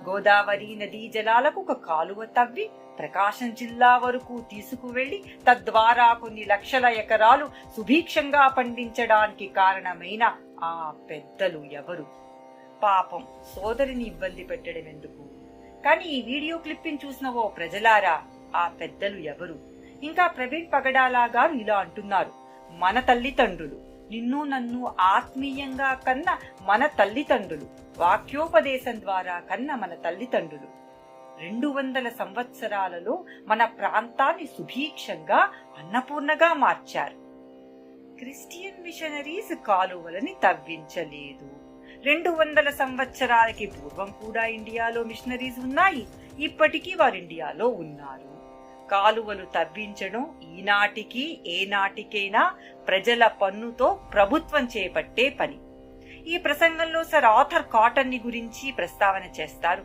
గోదావరి నదీ జలాలకు ఒక కాలువ తవ్వి ప్రకాశం జిల్లా వరకు తీసుకువెళ్లి తద్వారా కొన్ని లక్షల ఎకరాలు సుభిక్షంగా పండించడానికి కారణమైన ఆ పెద్దలు ఎవరు? పాపం సోదరిని ఇబ్బంది పెట్టడం ఎందుకు? కానీ ఈ వీడియో క్లిప్పింగ్ చూసిన ఓ ప్రజలారా, ఆ పెద్దలు ఎవరు? ఇంకా ప్రవీణ్ పగడాలా గారు ఇలా అంటున్నారు: మన తల్లిదండ్రులు, నిన్ను నన్ను ఆత్మీయంగా కన్న మన తల్లిదండ్రులు, వాక్యోపదేశం ద్వారా కన్న మన తల్లిదండ్రులు 200 సంవత్సరాలలో మన ప్రాంతాన్ని సుభిక్షంగా అన్నపూర్ణగా మార్చారు. Christian machineries కాలువలని తవ్వించలేదు. 200 సంవత్సరాలకి పూర్వం కూడా ఇండియాలో మిషనరీస్ ఉన్నాయి. ఇప్పటికీ వారు ఇండియాలో ఉన్నారు. కాలువలు తవ్వించడం ఈనాటికి ఏనాటికైనా ప్రజల పన్నుతో ప్రభుత్వం చేపట్టే పని. ఈ ప్రసంగంలో సర్ ఆర్థర్ కాటన్ ని గురించి ప్రస్తావన చేస్తారు.